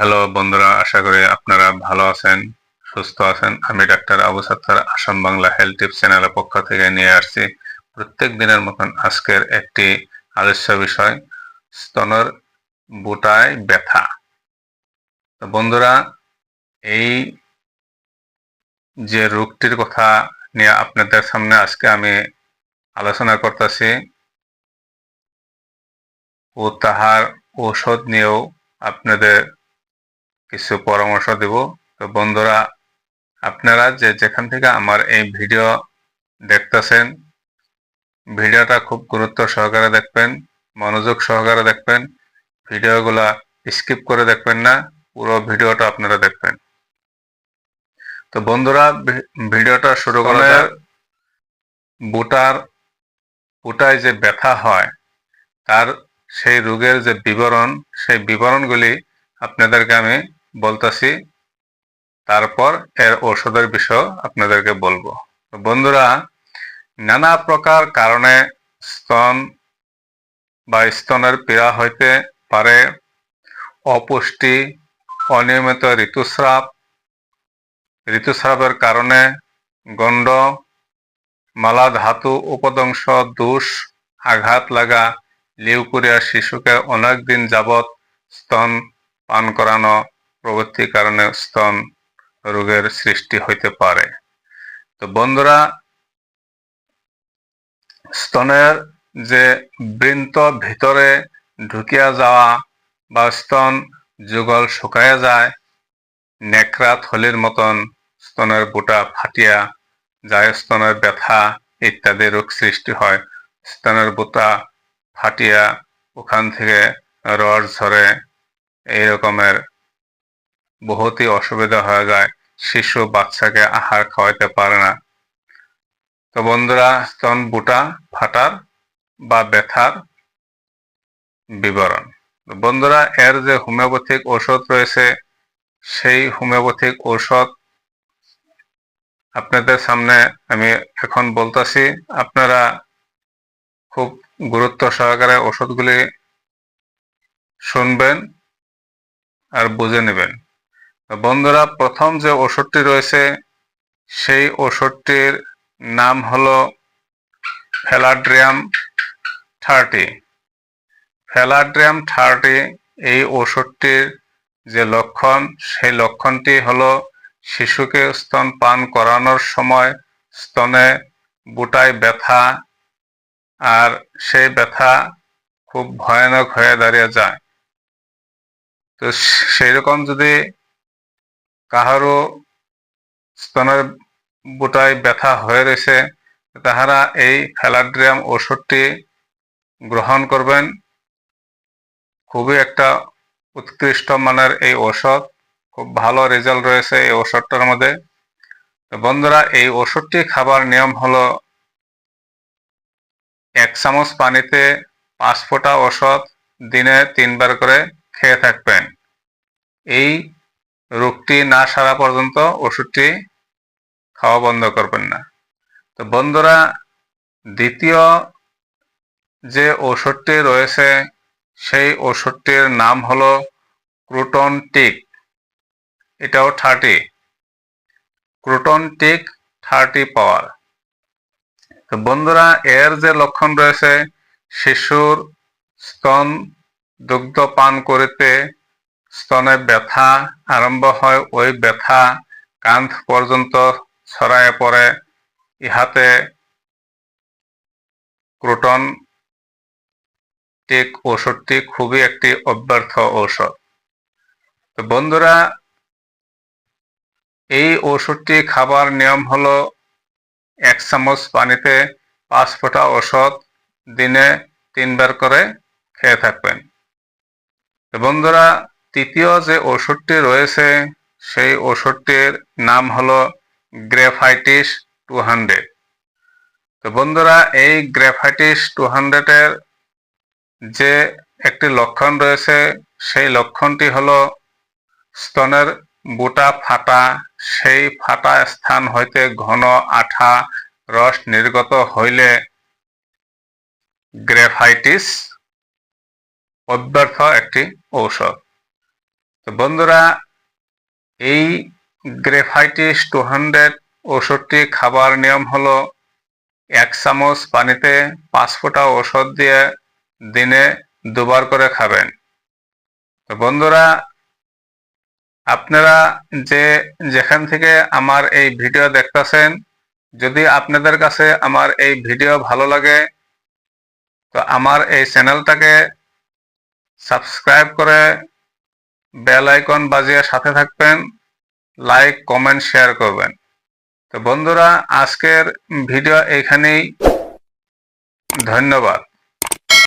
Hello বন্ধুরা, আশা করি আপনারা ভালো আছেন, সুস্থ আছেন। আমি doctor Abu Sattar Assam Bangla health tips চ্যানেলের পক্ষ থেকে নিয়ে আসছি প্রত্যেক দিনের মতন আজকের একটি আলোচ্য বিষয়, স্তনের বুটায় ব্যথা। তো বন্ধুরা, এই যে রোগটির কথা নিয়ে আপনাদের সামনে আজকে আমি আলোচনা করতেছি ও তাহার ঔষধ নিয়েও আপনাদের কিছু পরামর্শ দেব। তো বন্ধুরা, আপনারা যেখান থেকে আমার এই ভিডিও দেখতেছেন, ভিডিওটা খুব গুরুত্ব সহকারে দেখবেন, মনোযোগ সহকারে দেখবেন। ভিডিওগুলা স্কিপ করে দেখবেন না, পুরো ভিডিওটা আপনারা দেখবেন। তো বন্ধুরা, ভিডিওটা শুরু করা যাক। বুটায় যে ব্যথা হয় তার সেই রোগের যে বিবরণ, সেই বিবরণগুলি আপনাদেরকে আমি বলতেছি, তারপর এর ঔষধের বিষয় আপনাদেরকে বলবো। তো বন্ধুরা, নানা প্রকার কারণে স্তন বা স্তনের পীড়া হইতে পারে। অপুষ্টি, অনিয়মিত ঋতুস্রাবের কারণে, গণ্ড, মালা ধাতু উপদংশ দোষ, আঘাত লাগা, লিউকোরিয়া, শিশুকে অনেক দিন যাবৎ স্তন পান করানো প্রভৃতি কারণে স্তন রোগের সৃষ্টি হইতে পারে। তো বন্ধুরা, স্তনের যে বৃন্ত ভিতরে ঢুকিয়া যাওয়া বা স্তন যুগল শুকাইয়া যায়, নেকড়া থলির মতন স্তনের বুটা ফাটিয়া যায়, স্তনের ব্যথা ইত্যাদি রোগ সৃষ্টি হয়। স্তনের বুটা ফাটিয়া ওখান থেকে রস ঝরে, এই রকমের বহুতই অসুবিধা হয়ে যায়। শিশু বাচ্চাকে আহার খাওয়াইতে পারে না। তো বন্ধুরা, স্তন বুটা ফাটার বা ব্যথার বিবরণ। বন্ধুরা, এর যে হোমিওপ্যাথিক ঔষধ রয়েছে, সেই হোমিওপ্যাথিক ঔষধ আপনাদের সামনে আমি এখন বলতেছি। আপনারা খুব গুরুত্ব সহকারে ওষুধগুলি শুনবেন আর বুঝে নেবেন। বন্ধুরা, প্রথম যে ওষুধটি রয়েছে সেই ওষুধটির নাম হলো ফ্যালাড্রিয়াম 30। ফ্যালাড্রিয়াম 30 এই ওষুধটির যে লক্ষণ, সেই লক্ষণটি হলো শিশুকে স্তন পান করানোর সময় স্তনে বুটায় ব্যথা, আর সেই ব্যথা খুব ভয়ানক হয়ে দাঁড়িয়ে যায়। তো সেই রকম যদি কাহারও স্তনের বুটায় ব্যথা হয়ে রয়েছে, তাহারা এই ফ্যালাড্রিয়াম ওষুধটি গ্রহণ করবেন। খুবই একটা উৎকৃষ্ট মানের এই ঔষধ, খুব ভালো রেজাল্ট রয়েছে এই ওষুধটার মধ্যে। তো বন্ধুরা, এই ওষুধটি খাবার নিয়ম হলো 1 চামচ পানিতে 5 ফোঁটা ওষুধ দিনে 3 বার করে খেয়ে থাকবেন। এই রোগটি না সারা পর্যন্ত ওষুধটি খাওয়া বন্ধ করবেন না। তো বন্ধুরা, দ্বিতীয় যে ওষুধটি রয়েছে সেই ওষুধটির নাম হলো ক্রুটন টিক। এটাও 30, ক্রুটন টিক 30 পাওয়ার। তো বন্ধুরা, এর যে লক্ষণ রয়েছে, শিশুর স্তন দুগ্ধ পান করিতে স্তনে ব্যথা আরম্ভ হয়, ওই ব্যথা কাঁধ পর্যন্ত ছড়ায় পড়ে। ইহাতে ক্রুটন টিক ওষুধটি খুবই একটি অব্যর্থ ঔষধ। তো বন্ধুরা, এই ওষুধটি খাবার নিয়ম হলো 1 চামচ পানিতে 5 ফোঁটা ওষুধ দিনে 3 বার করে খেয়ে থাকবেন। তো বন্ধুরা, তৃতীয় যে ওষুধটি রয়েছে সেই ওষুধটির নাম হলো গ্রেফাইটিস 200। তো বন্ধুরা, এই গ্রেফাইটিস 200 এর যে একটি লক্ষণ রয়েছে, সেই লক্ষণটি হলো স্তনের বুটা ফাটা, সেই ফাটা স্থান হইতে ঘন আঠা রস নির্গত হইলে গ্রেফাইটিস অব্যর্থ একটি ঔষধ। তো বন্ধুরা, এই গ্রেফাইটিস 200 ওষুধটি খাবার নিয়ম হলো 1 চামচ পানিতে 5 ফোঁটা ওষুধ দিয়ে দিনে 2 বার করে খাবেন। তো বন্ধুরা, আপনারা যেখান থেকে আমার এই ভিডিও দেখতেছেন, যদি আপনাদের কাছে আমার এই ভিডিও ভালো লাগে তো আমার এই চ্যানেলটাকে সাবস্ক্রাইব করে বেল আইকন বাজিয়ে সাথে থাকবেন, লাইক কমেন্ট শেয়ার করবেন। তো বন্ধুরা, আজকের ভিডিও এইখানেই। ধন্যবাদ।